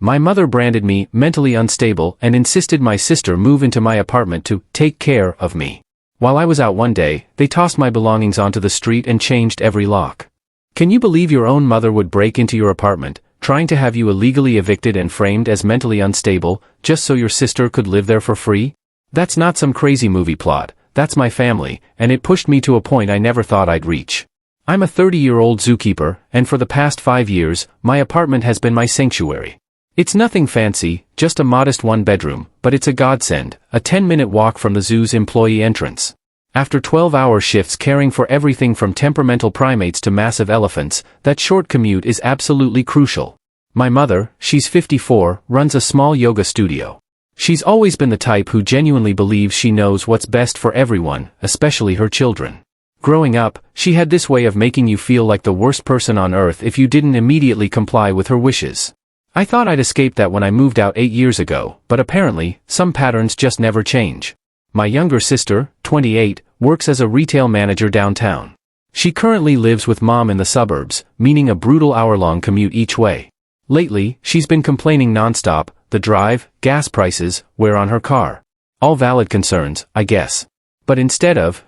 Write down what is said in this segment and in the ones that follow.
My mother branded me mentally unstable and insisted my sister move into my apartment to take care of me. While I was out one day, they tossed my belongings onto the street and changed every lock. Can you believe your own mother would break into your apartment, trying to have you illegally evicted and framed as mentally unstable, just so your sister could live there for free? That's not some crazy movie plot, that's my family, and it pushed me to a point I never thought I'd reach. I'm a 30-year-old zookeeper, and for the past 5 years, my apartment has been my sanctuary. It's nothing fancy, just a modest one-bedroom, but it's a godsend, a 10-minute walk from the zoo's employee entrance. After 12-hour shifts caring for everything from temperamental primates to massive elephants, that short commute is absolutely crucial. My mother, she's 54, runs a small yoga studio. She's always been the type who genuinely believes she knows what's best for everyone, especially her children. Growing up, she had this way of making you feel like the worst person on earth if you didn't immediately comply with her wishes. I thought I'd escaped that when I moved out 8 years ago, but apparently, some patterns just never change. My younger sister, 28, works as a retail manager downtown. She currently lives with mom in the suburbs, meaning a brutal hour-long commute each way. Lately, she's been complaining nonstop, the drive, gas prices, wear on her car. All valid concerns, I guess. But instead of,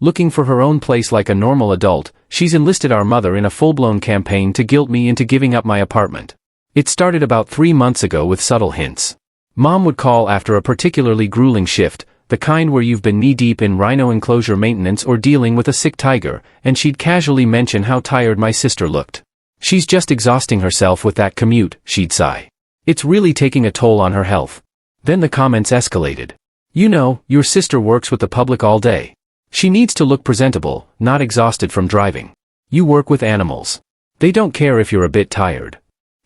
looking for her own place like a normal adult, she's enlisted our mother in a full-blown campaign to guilt me into giving up my apartment. It started about 3 months ago with subtle hints. Mom would call after a particularly grueling shift, the kind where you've been knee-deep in rhino enclosure maintenance or dealing with a sick tiger, and she'd casually mention how tired my sister looked. She's just exhausting herself with that commute, she'd sigh. It's really taking a toll on her health. Then the comments escalated. Your sister works with the public all day. She needs to look presentable, not exhausted from driving. You work with animals. They don't care if you're a bit tired.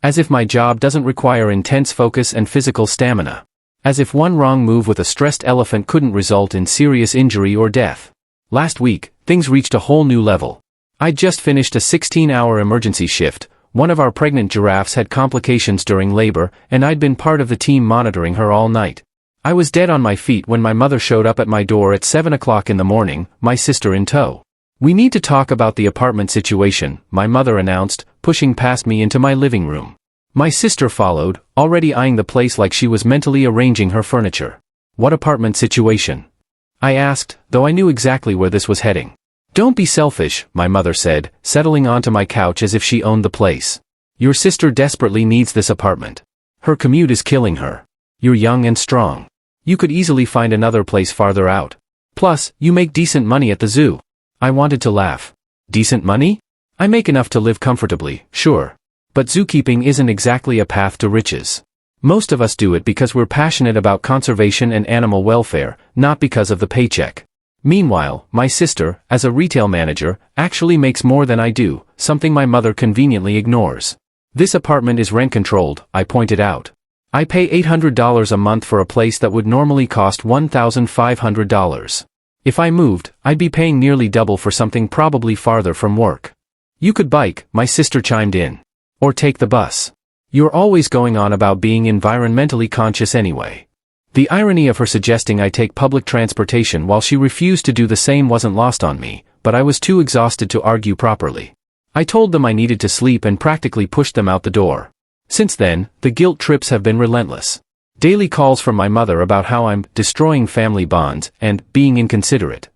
As if my job doesn't require intense focus and physical stamina. As if one wrong move with a stressed elephant couldn't result in serious injury or death. Last week, things reached a whole new level. I'd just finished a 16-hour emergency shift. One of our pregnant giraffes had complications during labor, and I'd been part of the team monitoring her all night. I was dead on my feet when my mother showed up at my door at 7 o'clock in the morning, my sister in tow. "We need to talk about the apartment situation," my mother announced, pushing past me into my living room. My sister followed, already eyeing the place like she was mentally arranging her furniture. "What apartment situation?" I asked, though I knew exactly where this was heading. "Don't be selfish," my mother said, settling onto my couch as if she owned the place. "Your sister desperately needs this apartment. Her commute is killing her. You're young and strong. You could easily find another place farther out. Plus, you make decent money at the zoo." I wanted to laugh. Decent money? I make enough to live comfortably, sure. But zookeeping isn't exactly a path to riches. Most of us do it because we're passionate about conservation and animal welfare, not because of the paycheck. Meanwhile, my sister, as a retail manager, actually makes more than I do, something my mother conveniently ignores. "This apartment is rent-controlled," I pointed out. "I pay $800 a month for a place that would normally cost $1,500. If I moved, I'd be paying nearly double for something probably farther from work." "You could bike," my sister chimed in. "Or take the bus. You're always going on about being environmentally conscious anyway." The irony of her suggesting I take public transportation while she refused to do the same wasn't lost on me, but I was too exhausted to argue properly. I told them I needed to sleep and practically pushed them out the door. Since then, the guilt trips have been relentless. Daily calls from my mother about how I'm destroying family bonds and being inconsiderate.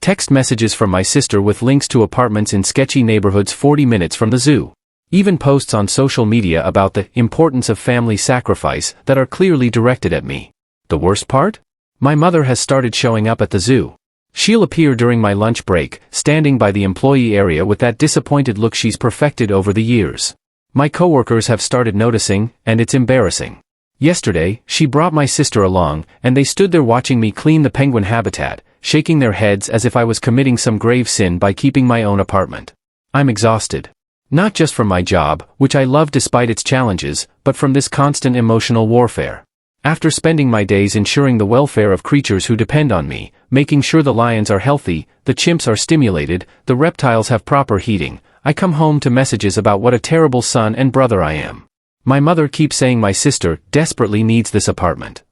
Text messages from my sister with links to apartments in sketchy neighborhoods 40 minutes from the zoo. Even posts on social media about the importance of family sacrifice that are clearly directed at me. The worst part? My mother has started showing up at the zoo. She'll appear during my lunch break, standing by the employee area with that disappointed look she's perfected over the years. My coworkers have started noticing, and it's embarrassing. Yesterday, she brought my sister along, and they stood there watching me clean the penguin habitat, shaking their heads as if I was committing some grave sin by keeping my own apartment. I'm exhausted. Not just from my job, which I love despite its challenges, but from this constant emotional warfare. After spending my days ensuring the welfare of creatures who depend on me, making sure the lions are healthy, the chimps are stimulated, the reptiles have proper heating, I come home to messages about what a terrible son and brother I am. My mother keeps saying my sister desperately needs this apartment.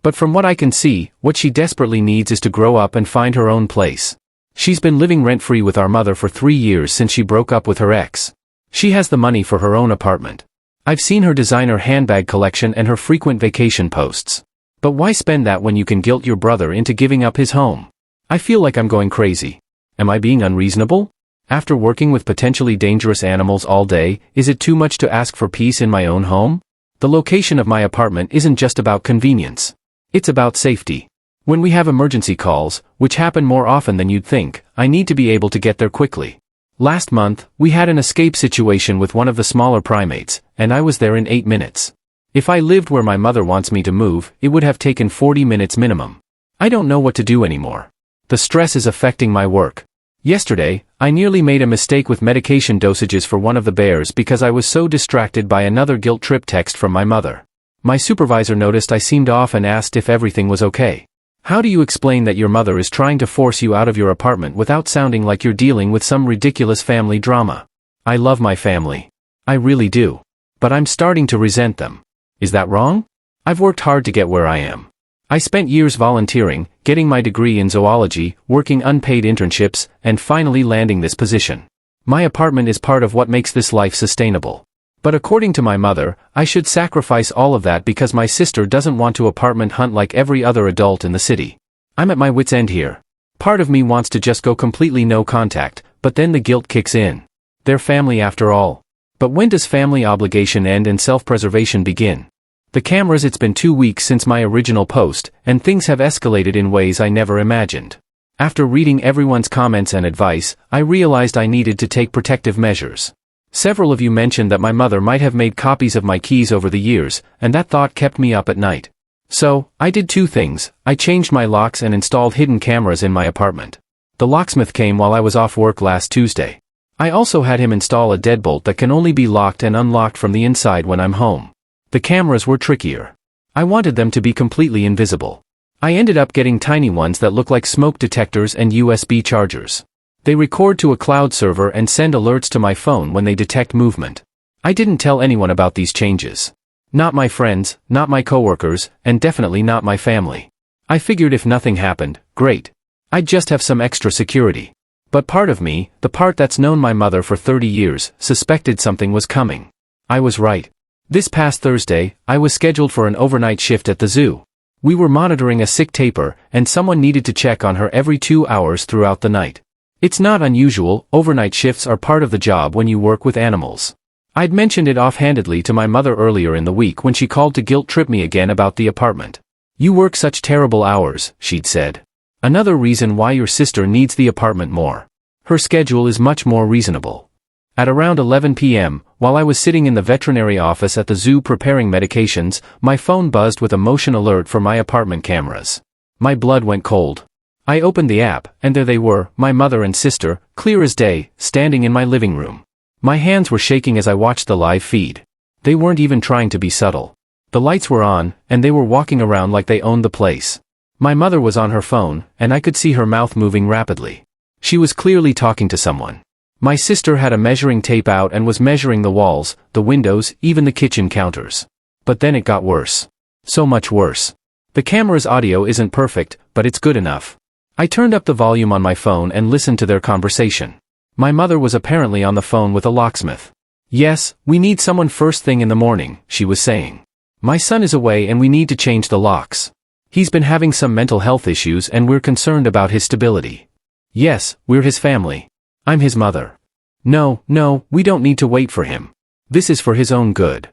But from what I can see, what she desperately needs is to grow up and find her own place. She's been living rent-free with our mother for 3 years since she broke up with her ex. She has the money for her own apartment. I've seen her designer handbag collection and her frequent vacation posts. But why spend that when you can guilt your brother into giving up his home? I feel like I'm going crazy. Am I being unreasonable? After working with potentially dangerous animals all day, is it too much to ask for peace in my own home? The location of my apartment isn't just about convenience. It's about safety. When we have emergency calls, which happen more often than you'd think, I need to be able to get there quickly. Last month, we had an escape situation with one of the smaller primates, and I was there in 8 minutes. If I lived where my mother wants me to move, it would have taken 40 minutes minimum. I don't know what to do anymore. The stress is affecting my work. Yesterday, I nearly made a mistake with medication dosages for one of the bears because I was so distracted by another guilt trip text from my mother. My supervisor noticed I seemed off and asked if everything was okay. How do you explain that your mother is trying to force you out of your apartment without sounding like you're dealing with some ridiculous family drama? I love my family. I really do. But I'm starting to resent them. Is that wrong? I've worked hard to get where I am. I spent years volunteering, getting my degree in zoology, working unpaid internships, and finally landing this position. My apartment is part of what makes this life sustainable. But according to my mother, I should sacrifice all of that because my sister doesn't want to apartment hunt like every other adult in the city. I'm at my wit's end here. Part of me wants to just go completely no contact, but then the guilt kicks in. They're family after all. But when does family obligation end and self-preservation begin? The cameras. It's been 2 weeks since my original post, and things have escalated in ways I never imagined. After reading everyone's comments and advice, I realized I needed to take protective measures. Several of you mentioned that my mother might have made copies of my keys over the years, and that thought kept me up at night. So, I did 2 things. I changed my locks and installed hidden cameras in my apartment. The locksmith came while I was off work last Tuesday. I also had him install a deadbolt that can only be locked and unlocked from the inside when I'm home. The cameras were trickier. I wanted them to be completely invisible. I ended up getting tiny ones that look like smoke detectors and USB chargers. They record to a cloud server and send alerts to my phone when they detect movement. I didn't tell anyone about these changes. Not my friends, not my coworkers, and definitely not my family. I figured if nothing happened, great. I'd just have some extra security. But part of me, the part that's known my mother for 30 years, suspected something was coming. I was right. This past Thursday, I was scheduled for an overnight shift at the zoo. We were monitoring a sick tapir, and someone needed to check on her every 2 hours throughout the night. It's not unusual, overnight shifts are part of the job when you work with animals. I'd mentioned it offhandedly to my mother earlier in the week when she called to guilt trip me again about the apartment. You work such terrible hours, she'd said. Another reason why your sister needs the apartment more. Her schedule is much more reasonable. At around 11 p.m., while I was sitting in the veterinary office at the zoo preparing medications, my phone buzzed with a motion alert for my apartment cameras. My blood went cold. I opened the app, and there they were, my mother and sister, clear as day, standing in my living room. My hands were shaking as I watched the live feed. They weren't even trying to be subtle. The lights were on, and they were walking around like they owned the place. My mother was on her phone, and I could see her mouth moving rapidly. She was clearly talking to someone. My sister had a measuring tape out and was measuring the walls, the windows, even the kitchen counters. But then it got worse. So much worse. The camera's audio isn't perfect, but it's good enough. I turned up the volume on my phone and listened to their conversation. My mother was apparently on the phone with a locksmith. Yes, we need someone first thing in the morning, she was saying. My son is away and we need to change the locks. He's been having some mental health issues and we're concerned about his stability. Yes, we're his family. I'm his mother. No, we don't need to wait for him. This is for his own good.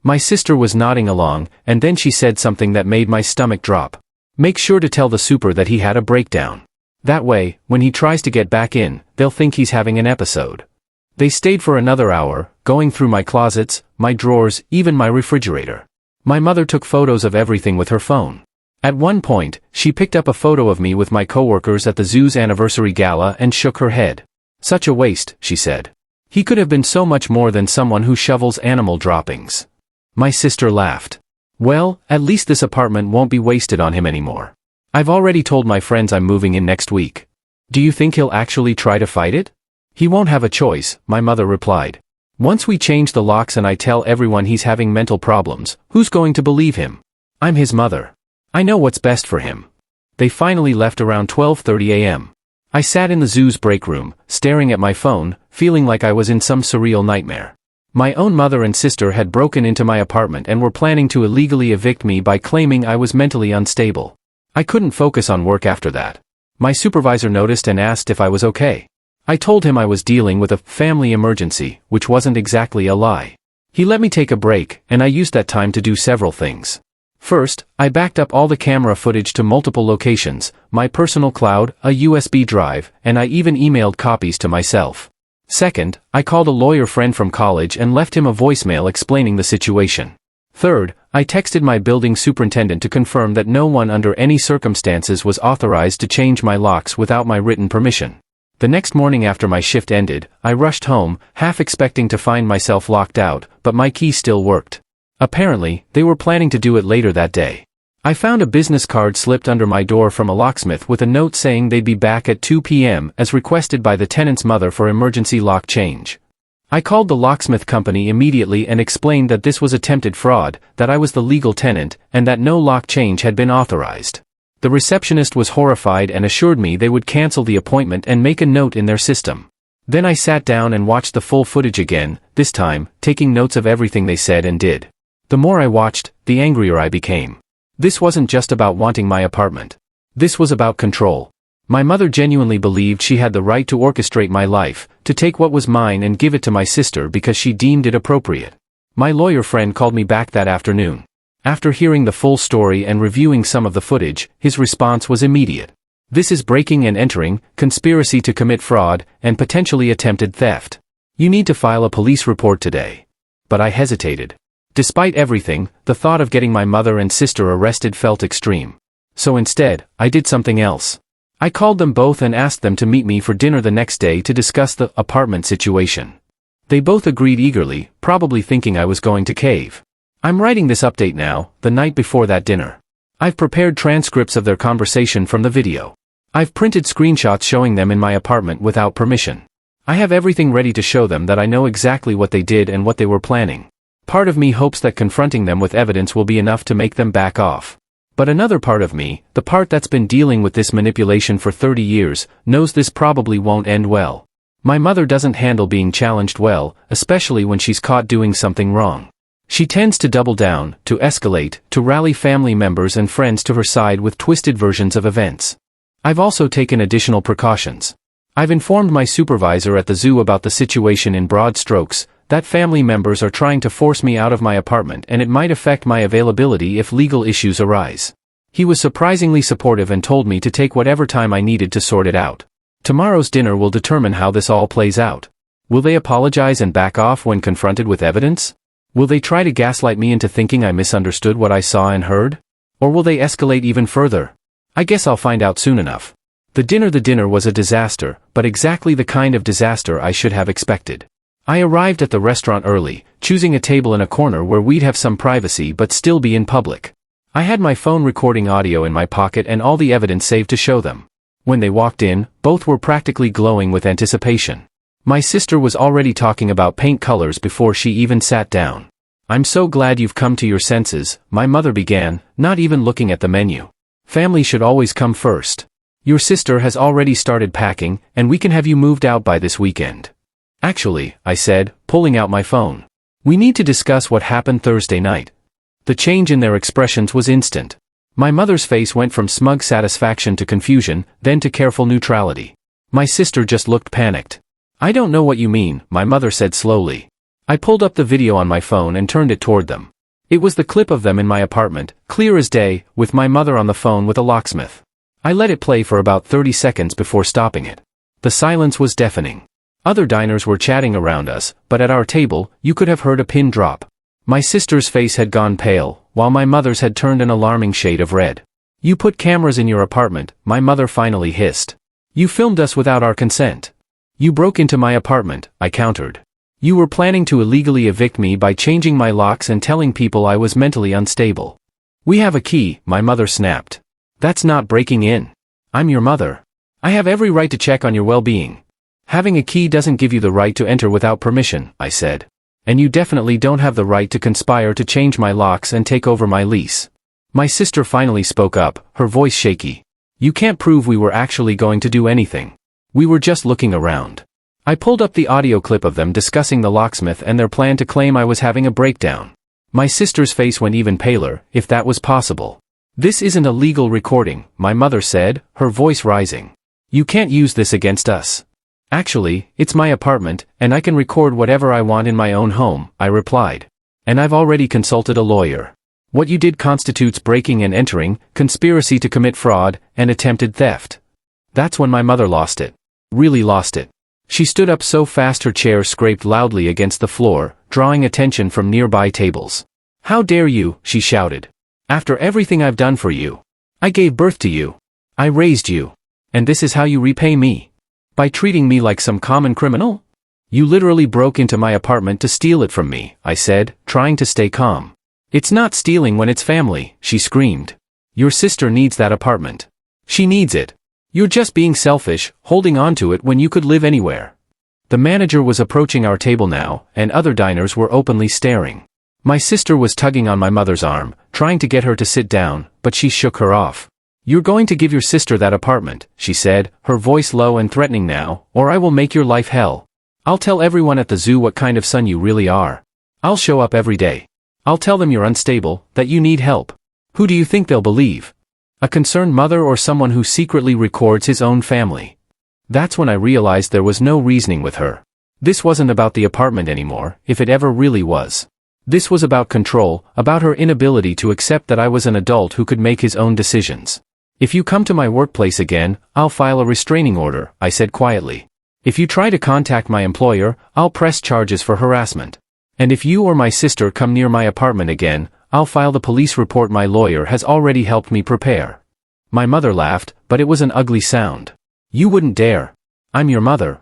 My sister was nodding along, and then she said something that made my stomach drop. Make sure to tell the super that he had a breakdown. That way, when he tries to get back in, they'll think he's having an episode. They stayed for another hour, going through my closets, my drawers, even my refrigerator. My mother took photos of everything with her phone. At one point, she picked up a photo of me with my coworkers at the zoo's anniversary gala and shook her head. Such a waste, she said. He could have been so much more than someone who shovels animal droppings. My sister laughed. Well, at least this apartment won't be wasted on him anymore. I've already told my friends I'm moving in next week. Do you think he'll actually try to fight it? He won't have a choice, my mother replied. Once we change the locks and I tell everyone he's having mental problems, who's going to believe him? I'm his mother. I know what's best for him. They finally left around 12:30 a.m. I sat in the zoo's break room, staring at my phone, feeling like I was in some surreal nightmare. My own mother and sister had broken into my apartment and were planning to illegally evict me by claiming I was mentally unstable. I couldn't focus on work after that. My supervisor noticed and asked if I was okay. I told him I was dealing with a family emergency, which wasn't exactly a lie. He let me take a break, and I used that time to do several things. First, I backed up all the camera footage to multiple locations, my personal cloud, a USB drive, and I even emailed copies to myself. Second, I called a lawyer friend from college and left him a voicemail explaining the situation. Third, I texted my building superintendent to confirm that no one under any circumstances was authorized to change my locks without my written permission. The next morning after my shift ended, I rushed home, half expecting to find myself locked out, but my key still worked. Apparently, they were planning to do it later that day. I found a business card slipped under my door from a locksmith with a note saying they'd be back at 2 p.m. as requested by the tenant's mother for emergency lock change. I called the locksmith company immediately and explained that this was attempted fraud, that I was the legal tenant, and that no lock change had been authorized. The receptionist was horrified and assured me they would cancel the appointment and make a note in their system. Then I sat down and watched the full footage again, this time, taking notes of everything they said and did. The more I watched, the angrier I became. This wasn't just about wanting my apartment. This was about control. My mother genuinely believed she had the right to orchestrate my life, to take what was mine and give it to my sister because she deemed it appropriate. My lawyer friend called me back that afternoon. After hearing the full story and reviewing some of the footage, his response was immediate. This is breaking and entering, conspiracy to commit fraud, and potentially attempted theft. You need to file a police report today. But I hesitated. Despite everything, the thought of getting my mother and sister arrested felt extreme. So instead, I did something else. I called them both and asked them to meet me for dinner the next day to discuss the apartment situation. They both agreed eagerly, probably thinking I was going to cave. I'm writing this update now, the night before that dinner. I've prepared transcripts of their conversation from the video. I've printed screenshots showing them in my apartment without permission. I have everything ready to show them that I know exactly what they did and what they were planning. Part of me hopes that confronting them with evidence will be enough to make them back off. But another part of me, the part that's been dealing with this manipulation for 30 years, knows this probably won't end well. My mother doesn't handle being challenged well, especially when she's caught doing something wrong. She tends to double down, to escalate, to rally family members and friends to her side with twisted versions of events. I've also taken additional precautions. I've informed my supervisor at the zoo about the situation in broad strokes, that family members are trying to force me out of my apartment and it might affect my availability if legal issues arise. He was surprisingly supportive and told me to take whatever time I needed to sort it out. Tomorrow's dinner will determine how this all plays out. Will they apologize and back off when confronted with evidence? Will they try to gaslight me into thinking I misunderstood what I saw and heard? Or will they escalate even further? I guess I'll find out soon enough. The dinner was a disaster, but exactly the kind of disaster I should have expected. I arrived at the restaurant early, choosing a table in a corner where we'd have some privacy but still be in public. I had my phone recording audio in my pocket and all the evidence saved to show them. When they walked in, both were practically glowing with anticipation. My sister was already talking about paint colors before she even sat down. "I'm so glad you've come to your senses," my mother began, not even looking at the menu. "Family should always come first. Your sister has already started packing, and we can have you moved out by this weekend." "Actually," I said, pulling out my phone. "We need to discuss what happened Thursday night." The change in their expressions was instant. My mother's face went from smug satisfaction to confusion, then to careful neutrality. My sister just looked panicked. "I don't know what you mean," my mother said slowly. I pulled up the video on my phone and turned it toward them. It was the clip of them in my apartment, clear as day, with my mother on the phone with a locksmith. I let it play for about 30 seconds before stopping it. The silence was deafening. Other diners were chatting around us, but at our table, you could have heard a pin drop. My sister's face had gone pale, while my mother's had turned an alarming shade of red. "You put cameras in your apartment," my mother finally hissed. "You filmed us without our consent." "You broke into my apartment," I countered. "You were planning to illegally evict me by changing my locks and telling people I was mentally unstable." "We have a key," my mother snapped. "That's not breaking in. I'm your mother. I have every right to check on your well-being." "Having a key doesn't give you the right to enter without permission," I said. "And you definitely don't have the right to conspire to change my locks and take over my lease." My sister finally spoke up, her voice shaky. "You can't prove we were actually going to do anything. We were just looking around." I pulled up the audio clip of them discussing the locksmith and their plan to claim I was having a breakdown. My sister's face went even paler, if that was possible. "This isn't a legal recording," my mother said, her voice rising. "You can't use this against us." "Actually, it's my apartment, and I can record whatever I want in my own home," I replied. "And I've already consulted a lawyer. What you did constitutes breaking and entering, conspiracy to commit fraud, and attempted theft." That's when my mother lost it. Really lost it. She stood up so fast her chair scraped loudly against the floor, drawing attention from nearby tables. "How dare you," she shouted. "After everything I've done for you. I gave birth to you. I raised you. And this is how you repay me? By treating me like some common criminal? You literally broke into my apartment to steal it from me," I said, trying to stay calm. "It's not stealing when it's family," she screamed. "Your sister needs that apartment. She needs it. You're just being selfish, holding on to it when you could live anywhere." The manager was approaching our table now, and other diners were openly staring. My sister was tugging on my mother's arm, trying to get her to sit down, but she shook her off. "You're going to give your sister that apartment," she said, her voice low and threatening now, "or I will make your life hell. I'll tell everyone at the zoo what kind of son you really are. I'll show up every day. I'll tell them you're unstable, that you need help. Who do you think they'll believe? A concerned mother or someone who secretly records his own family?" That's when I realized there was no reasoning with her. This wasn't about the apartment anymore, if it ever really was. This was about control, about her inability to accept that I was an adult who could make his own decisions. "If you come to my workplace again, I'll file a restraining order," I said quietly. "If you try to contact my employer, I'll press charges for harassment. And if you or my sister come near my apartment again, I'll file the police report my lawyer has already helped me prepare." My mother laughed, but it was an ugly sound. "You wouldn't dare. I'm your mother.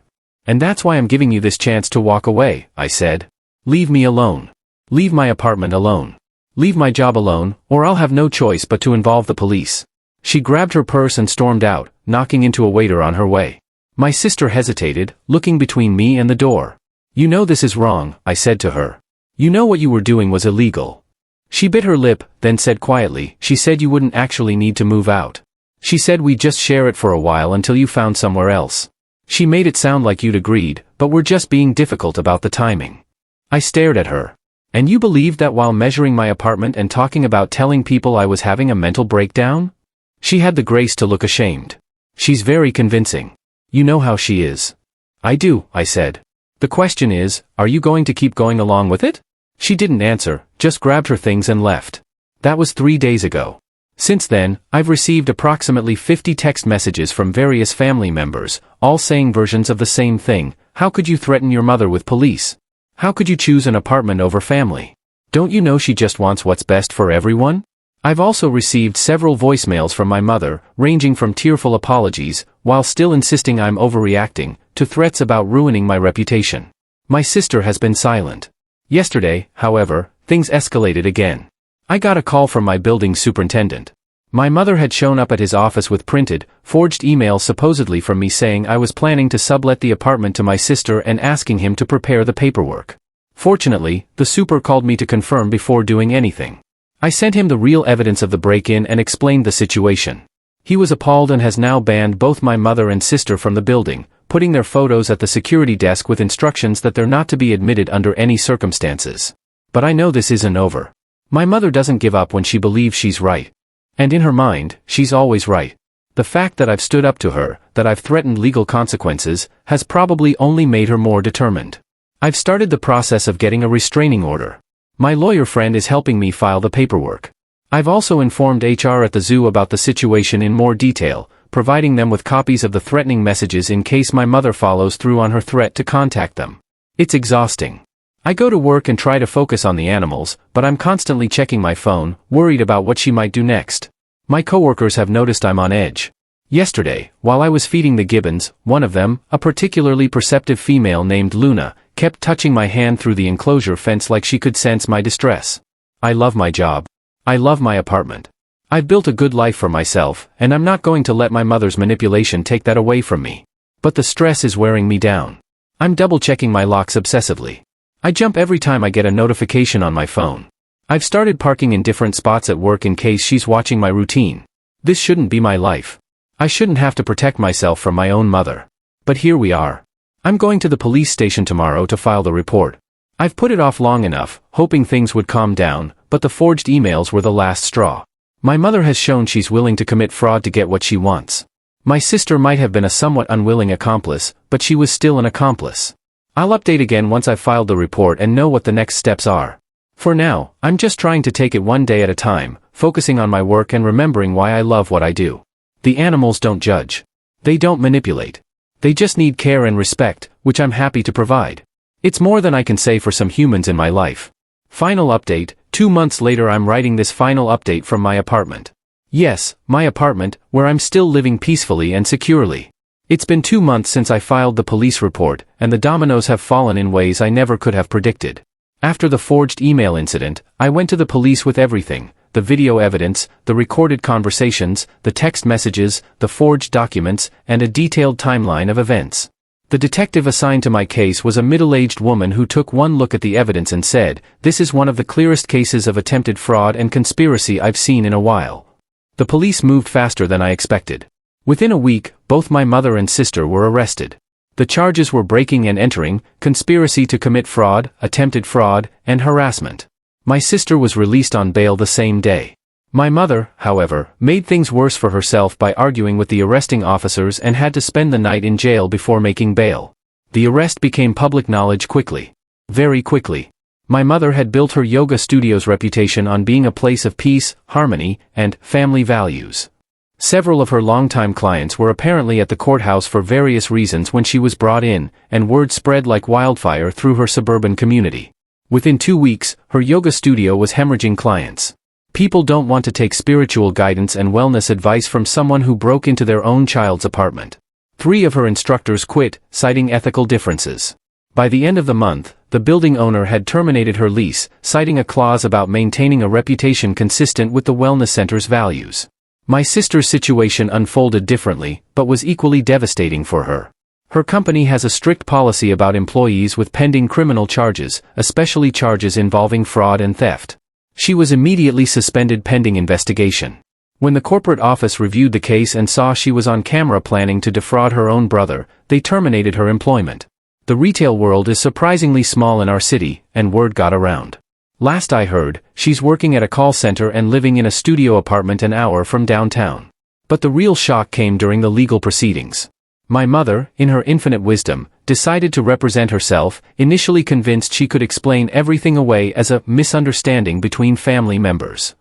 And that's why I'm giving you this chance to walk away," I said. "Leave me alone. Leave my apartment alone. Leave my job alone, or I'll have no choice but to involve the police." She grabbed her purse and stormed out, knocking into a waiter on her way. My sister hesitated, looking between me and the door. "You know this is wrong," I said to her. "You know what you were doing was illegal." She bit her lip, then said quietly, "She said you wouldn't actually need to move out. She said we'd just share it for a while until you found somewhere else. She made it sound like you'd agreed, but we're just being difficult about the timing." I stared at her. "And you believed that while measuring my apartment and talking about telling people I was having a mental breakdown?" She had the grace to look ashamed. "She's very convincing. You know how she is." "I do," I said. "The question is, are you going to keep going along with it?" She didn't answer, just grabbed her things and left. That was 3 days ago. Since then, I've received approximately 50 text messages from various family members, all saying versions of the same thing. "How could you threaten your mother with police? How could you choose an apartment over family? Don't you know she just wants what's best for everyone?" I've also received several voicemails from my mother, ranging from tearful apologies, while still insisting I'm overreacting, to threats about ruining my reputation. My sister has been silent. Yesterday, however, things escalated again. I got a call from my building superintendent. My mother had shown up at his office with printed, forged emails supposedly from me saying I was planning to sublet the apartment to my sister and asking him to prepare the paperwork. Fortunately, the super called me to confirm before doing anything. I sent him the real evidence of the break-in and explained the situation. He was appalled and has now banned both my mother and sister from the building, putting their photos at the security desk with instructions that they're not to be admitted under any circumstances. But I know this isn't over. My mother doesn't give up when she believes she's right. And in her mind, she's always right. The fact that I've stood up to her, that I've threatened legal consequences, has probably only made her more determined. I've started the process of getting a restraining order. My lawyer friend is helping me file the paperwork. I've also informed HR at the zoo about the situation in more detail, providing them with copies of the threatening messages in case my mother follows through on her threat to contact them. It's exhausting. I go to work and try to focus on the animals, but I'm constantly checking my phone, worried about what she might do next. My coworkers have noticed I'm on edge. Yesterday, while I was feeding the gibbons, one of them, a particularly perceptive female named Luna, kept touching my hand through the enclosure fence like she could sense my distress. I love my job. I love my apartment. I've built a good life for myself, and I'm not going to let my mother's manipulation take that away from me. But the stress is wearing me down. I'm double-checking my locks obsessively. I jump every time I get a notification on my phone. I've started parking in different spots at work in case she's watching my routine. This shouldn't be my life. I shouldn't have to protect myself from my own mother. But here we are. I'm going to the police station tomorrow to file the report. I've put it off long enough, hoping things would calm down, but the forged emails were the last straw. My mother has shown she's willing to commit fraud to get what she wants. My sister might have been a somewhat unwilling accomplice, but she was still an accomplice. I'll update again once I've filed the report and know what the next steps are. For now, I'm just trying to take it one day at a time, focusing on my work and remembering why I love what I do. The animals don't judge. They don't manipulate. They just need care and respect, which I'm happy to provide. It's more than I can say for some humans in my life. Final update, 2 months later I'm writing this final update from my apartment. Yes, my apartment, where I'm still living peacefully and securely. It's been 2 months since I filed the police report, and the dominoes have fallen in ways I never could have predicted. After the forged email incident, I went to the police with everything: the video evidence, the recorded conversations, the text messages, the forged documents, and a detailed timeline of events. The detective assigned to my case was a middle-aged woman who took one look at the evidence and said, "This is one of the clearest cases of attempted fraud and conspiracy I've seen in a while." The police moved faster than I expected. Within a week, both my mother and sister were arrested. The charges were breaking and entering, conspiracy to commit fraud, attempted fraud, and harassment. My sister was released on bail the same day. My mother, however, made things worse for herself by arguing with the arresting officers and had to spend the night in jail before making bail. The arrest became public knowledge quickly. Very quickly. My mother had built her yoga studio's reputation on being a place of peace, harmony, and family values. Several of her longtime clients were apparently at the courthouse for various reasons when she was brought in, and word spread like wildfire through her suburban community. Within 2 weeks, her yoga studio was hemorrhaging clients. People don't want to take spiritual guidance and wellness advice from someone who broke into their own child's apartment. 3 of her instructors quit, citing ethical differences. By the end of the month, the building owner had terminated her lease, citing a clause about maintaining a reputation consistent with the wellness center's values. My sister's situation unfolded differently, but was equally devastating for her. Her company has a strict policy about employees with pending criminal charges, especially charges involving fraud and theft. She was immediately suspended pending investigation. When the corporate office reviewed the case and saw she was on camera planning to defraud her own brother, they terminated her employment. The retail world is surprisingly small in our city, and word got around. Last I heard, she's working at a call center and living in a studio apartment an hour from downtown. But the real shock came during the legal proceedings. My mother, in her infinite wisdom, decided to represent herself, initially convinced she could explain everything away as a misunderstanding between family members.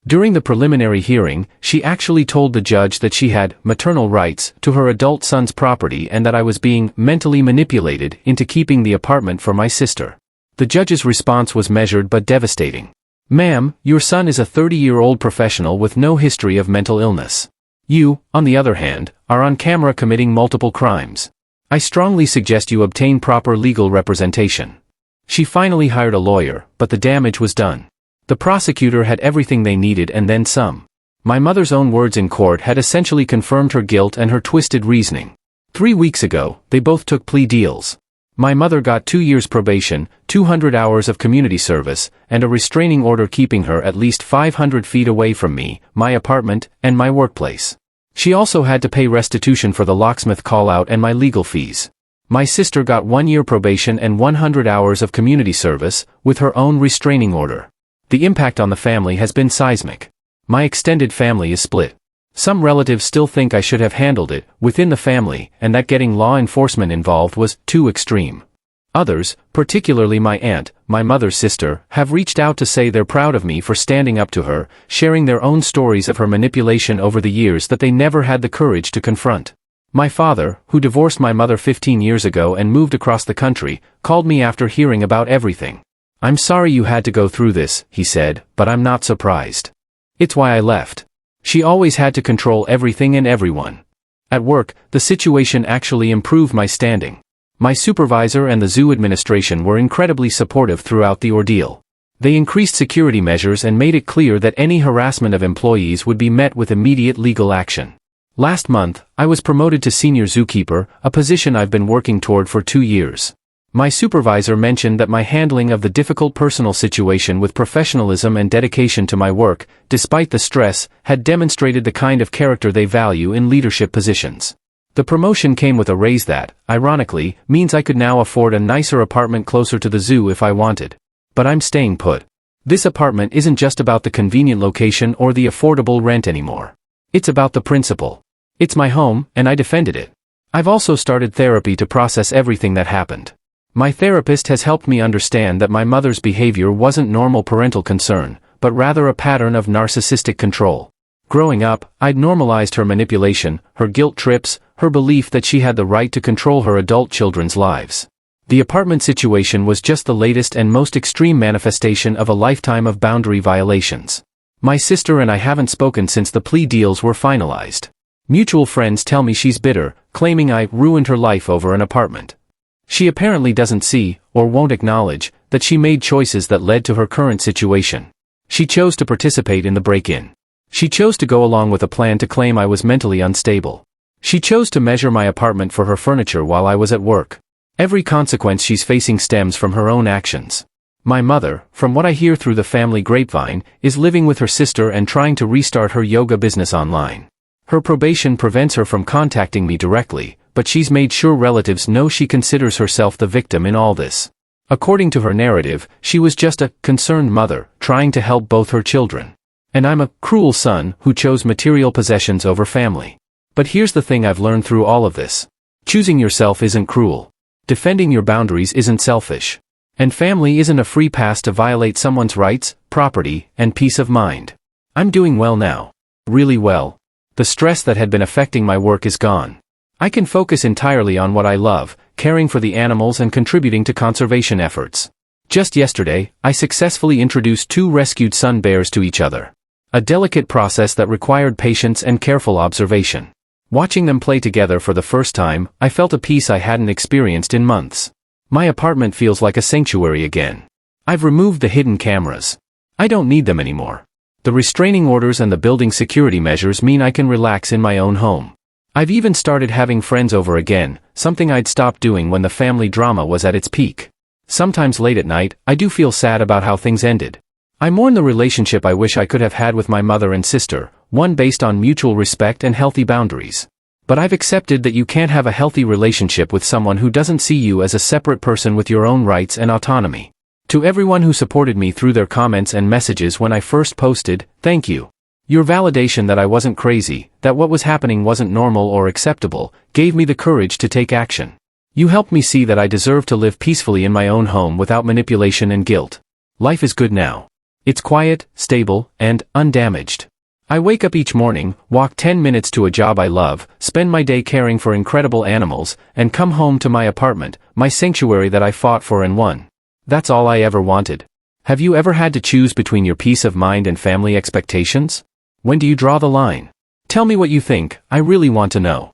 During the preliminary hearing, she actually told the judge that she had maternal rights to her adult son's property and that I was being mentally manipulated into keeping the apartment for my sister. The judge's response was measured but devastating. "Ma'am, your son is a 30-year-old professional with no history of mental illness. You, on the other hand, are on camera committing multiple crimes. I strongly suggest you obtain proper legal representation." She finally hired a lawyer, but the damage was done. The prosecutor had everything they needed and then some. My mother's own words in court had essentially confirmed her guilt and her twisted reasoning. 3 weeks ago, they both took plea deals. My mother got 2 years probation, 200 hours of community service, and a restraining order keeping her at least 500 feet away from me, my apartment, and my workplace. She also had to pay restitution for the locksmith call-out and my legal fees. My sister got 1 year probation and 100 hours of community service, with her own restraining order. The impact on the family has been seismic. My extended family is split. Some relatives still think I should have handled it within the family and that getting law enforcement involved was too extreme. Others, particularly my aunt, my mother's sister, have reached out to say they're proud of me for standing up to her, sharing their own stories of her manipulation over the years that they never had the courage to confront. My father, who divorced my mother 15 years ago and moved across the country, called me after hearing about everything. "I'm sorry you had to go through this," he said, "but I'm not surprised. It's why I left. She always had to control everything and everyone." At work, the situation actually improved my standing. My supervisor and the zoo administration were incredibly supportive throughout the ordeal. They increased security measures and made it clear that any harassment of employees would be met with immediate legal action. Last month, I was promoted to senior zookeeper, a position I've been working toward for 2 years. My supervisor mentioned that my handling of the difficult personal situation with professionalism and dedication to my work, despite the stress, had demonstrated the kind of character they value in leadership positions. The promotion came with a raise that, ironically, means I could now afford a nicer apartment closer to the zoo if I wanted. But I'm staying put. This apartment isn't just about the convenient location or the affordable rent anymore. It's about the principle. It's my home, and I defended it. I've also started therapy to process everything that happened. My therapist has helped me understand that my mother's behavior wasn't normal parental concern, but rather a pattern of narcissistic control. Growing up, I'd normalized her manipulation, her guilt trips, her belief that she had the right to control her adult children's lives. The apartment situation was just the latest and most extreme manifestation of a lifetime of boundary violations. My sister and I haven't spoken since the plea deals were finalized. Mutual friends tell me she's bitter, claiming I ruined her life over an apartment. She apparently doesn't see, or won't acknowledge, that she made choices that led to her current situation. She chose to participate in the break-in. She chose to go along with a plan to claim I was mentally unstable. She chose to measure my apartment for her furniture while I was at work. Every consequence she's facing stems from her own actions. My mother, from what I hear through the family grapevine, is living with her sister and trying to restart her yoga business online. Her probation prevents her from contacting me directly, but she's made sure relatives know she considers herself the victim in all this. According to her narrative, she was just a concerned mother, trying to help both her children. And I'm a cruel son who chose material possessions over family. But here's the thing I've learned through all of this. Choosing yourself isn't cruel. Defending your boundaries isn't selfish. And family isn't a free pass to violate someone's rights, property, and peace of mind. I'm doing well now. Really well. The stress that had been affecting my work is gone. I can focus entirely on what I love, caring for the animals and contributing to conservation efforts. Just yesterday, I successfully introduced 2 rescued sun bears to each other. A delicate process that required patience and careful observation. Watching them play together for the first time, I felt a peace I hadn't experienced in months. My apartment feels like a sanctuary again. I've removed the hidden cameras. I don't need them anymore. The restraining orders and the building security measures mean I can relax in my own home. I've even started having friends over again, something I'd stopped doing when the family drama was at its peak. Sometimes late at night, I do feel sad about how things ended. I mourn the relationship I wish I could have had with my mother and sister, one based on mutual respect and healthy boundaries. But I've accepted that you can't have a healthy relationship with someone who doesn't see you as a separate person with your own rights and autonomy. To everyone who supported me through their comments and messages when I first posted, thank you. Your validation that I wasn't crazy, that what was happening wasn't normal or acceptable, gave me the courage to take action. You helped me see that I deserve to live peacefully in my own home without manipulation and guilt. Life is good now. It's quiet, stable, and undamaged. I wake up each morning, walk 10 minutes to a job I love, spend my day caring for incredible animals, and come home to my apartment, my sanctuary that I fought for and won. That's all I ever wanted. Have you ever had to choose between your peace of mind and family expectations? When do you draw the line? Tell me what you think, I really want to know.